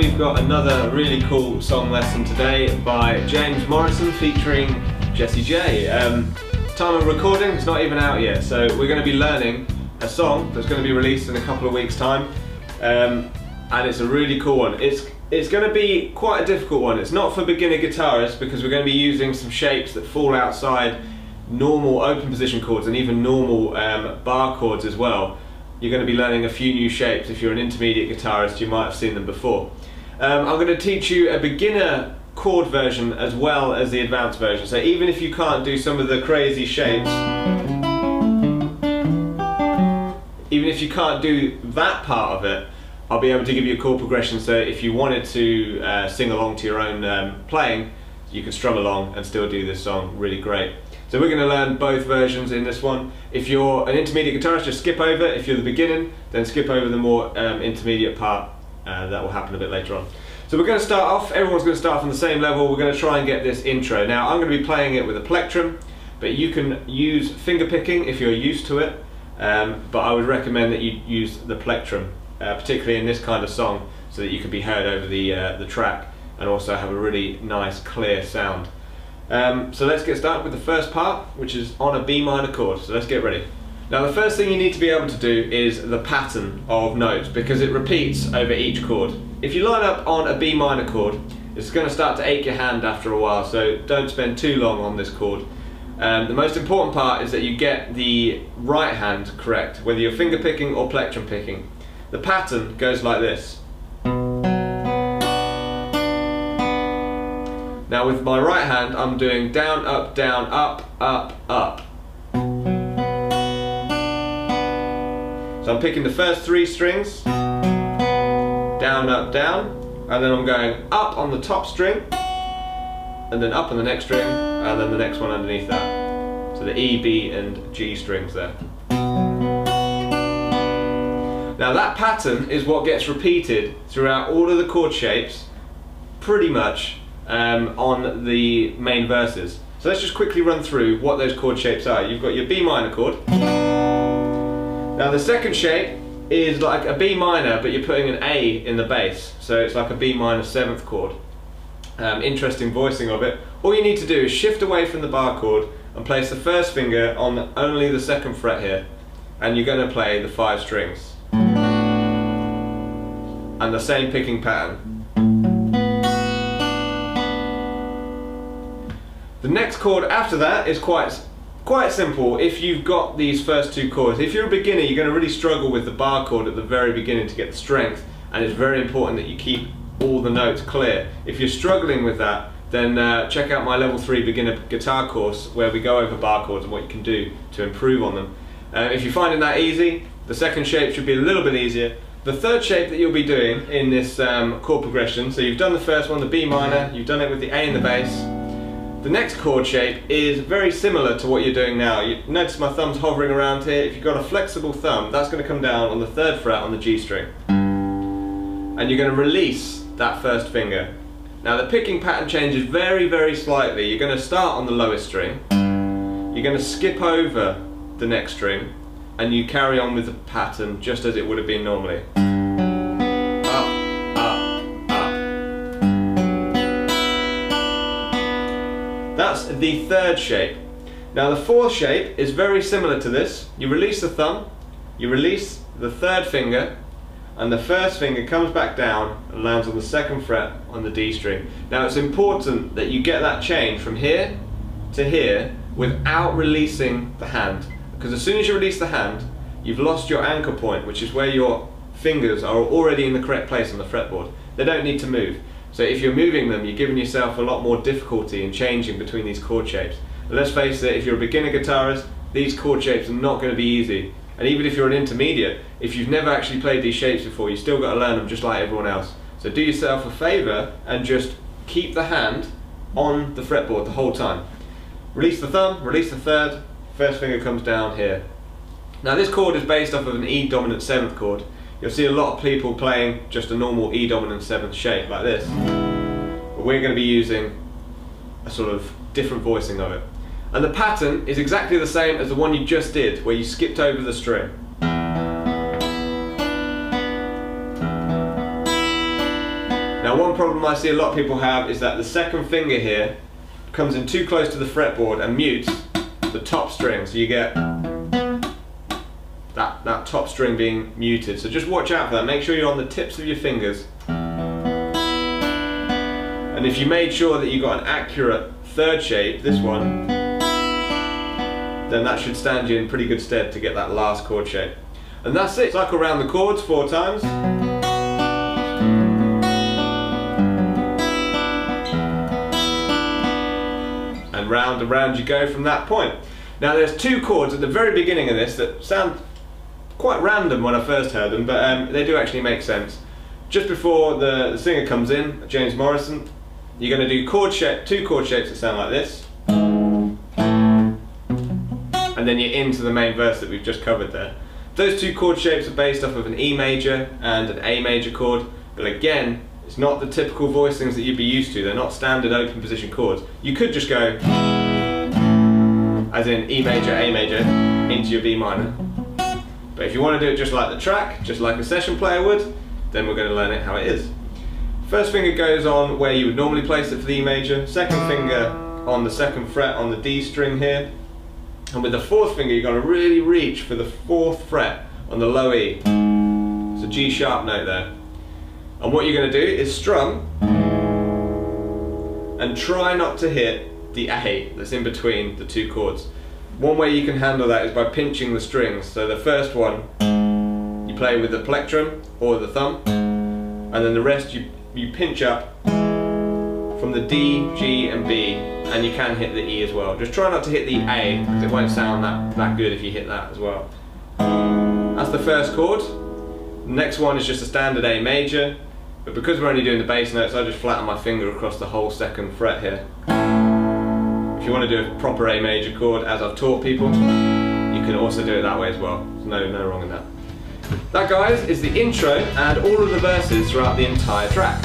we've got another really cool song lesson today by James Morrison featuring Jessie J. Time of recording, it's not even out yet, so we're going to be learning a song that's going to be released in a couple of weeks' time, and it's a really cool one. It's going to be quite a difficult one. It's not for beginner guitarists because we're going to be using some shapes that fall outside normal open position chords and even normal bar chords as well. You're going to be learning a few new shapes. If you're an intermediate guitarist, you might have seen them before. I'm going to teach you a beginner chord version as well as the advanced version. So even if you can't do some of the crazy shapes, even if you can't do that part of it, I'll be able to give you a chord progression, so if you wanted to sing along to your own playing, you can strum along and still do this song really great. So we're going to learn both versions in this one. If you're an intermediate guitarist, just skip over. If you're the beginner, then skip over the more intermediate part. That will happen a bit later on. So we're going to start off, everyone's going to start off on the same level. We're going to try and get this intro. Now I'm going to be playing it with a plectrum, but you can use finger picking if you're used to it, but I would recommend that you use the plectrum, particularly in this kind of song, so that you can be heard over the track and also have a really nice clear sound. So let's get started with the first part, which is on a B minor chord. So let's get ready. Now the first thing you need to be able to do is the pattern of notes, because it repeats over each chord. If you line up on a B minor chord, it's going to start to ache your hand after a while, so don't spend too long on this chord. The most important part is that you get the right hand correct, whether you're finger picking or plectrum picking. The pattern goes like this. Now with my right hand, I'm doing down, up, up, up. So I'm picking the first three strings, down, down, and then I'm going up on the top string, and then up on the next string, and then the next one underneath that. So the E, B, and G strings there. Now that pattern is what gets repeated throughout all of the chord shapes, pretty much, on the main verses. So let's just quickly run through what those chord shapes are. You've got your B minor chord. Now the second shape is like a B minor, but you're putting an A in the bass, so it's like a B minor 7th chord. Interesting voicing of it. All you need to do is shift away from the bar chord and place the first finger on only the 2nd fret here, and you're going to play the 5 strings. And the same picking pattern. The next chord after that is quite simple if you've got these first two chords. If you're a beginner, you're going to really struggle with the bar chord at the very beginning to get the strength, and it's very important that you keep all the notes clear. If you're struggling with that, then check out my level 3 beginner guitar course, where we go over bar chords and what you can do to improve on them. If you're finding that easy, the second shape should be a little bit easier. The third shape that you'll be doing in this chord progression, so you've done the first one, the B minor, you've done it with the A in the bass. The next chord shape is very similar to what you're doing now. You notice my thumb's hovering around here. If you've got a flexible thumb, that's going to come down on the 3rd fret on the G string. And you're going to release that first finger. Now the picking pattern changes very, very slightly. You're going to start on the lowest string. You're going to skip over the next string, and you carry on with the pattern just as it would have been normally. That's the third shape. Now the fourth shape is very similar to this. You release the thumb, you release the 3rd finger, and the 1st finger comes back down and lands on the 2nd fret on the D string. Now it's important that you get that change from here to here without releasing the hand, because as soon as you release the hand, you've lost your anchor point, which is where your fingers are already in the correct place on the fretboard. They don't need to move. So if you're moving them, you're giving yourself a lot more difficulty in changing between these chord shapes. And let's face it, if you're a beginner guitarist, these chord shapes are not going to be easy. And even if you're an intermediate, if you've never actually played these shapes before, you've still got to learn them just like everyone else. So do yourself a favour and just keep the hand on the fretboard the whole time. Release the thumb, release the 3rd, 1st finger comes down here. Now this chord is based off of an E dominant 7th chord. You'll see a lot of people playing just a normal E dominant 7th shape like this. But we're going to be using a sort of different voicing of it. And the pattern is exactly the same as the one you just did, where you skipped over the string. one problem I see a lot of people have is that the second finger here comes in too close to the fretboard and mutes the top string, so you get that top string being muted. So just watch out for that. Make sure you're on the tips of your fingers. And if you made sure that you got an accurate third shape, this one, then that should stand you in pretty good stead to get that last chord shape. And that's it. Cycle around the chords 4 times. And round and round you go from that point. Now there's 2 chords at the very beginning of this that sound quite random when I first heard them, but they do actually make sense. Just before the singer comes in, James Morrison, you're going to do 2 chord shapes that sound like this. And then you're into the main verse that we've just covered there. Those 2 chord shapes are based off of an E major and an A major chord, but again, it's not the typical voicings that you'd be used to. They're not standard open position chords. You could just go, as in E major, A major, into your B minor. But if you want to do it just like the track, just like a session player would, then we're going to learn it how it is. First finger goes on where you would normally place it for the E major, second finger on the 2nd fret on the D string here, and with the 4th finger you've got to really reach for the 4th fret on the low E. It's a G sharp note there. And what you're going to do is strum and try not to hit the A that's in between the 2 chords. One way you can handle that is by pinching the strings. So the first one you play with the plectrum or the thumb, and then the rest you pinch up from the D, G and B, and you can hit the E as well. Just try not to hit the A because it won't sound that good if you hit that as well. That's the first chord. The next one is just a standard A major, but because we're only doing the bass notes, I just flatten my finger across the whole 2nd fret here. If you want to do a proper A major chord, as I've taught people, you can also do it that way as well. There's no wrong in that. That, guys, is the intro and all of the verses throughout the entire track.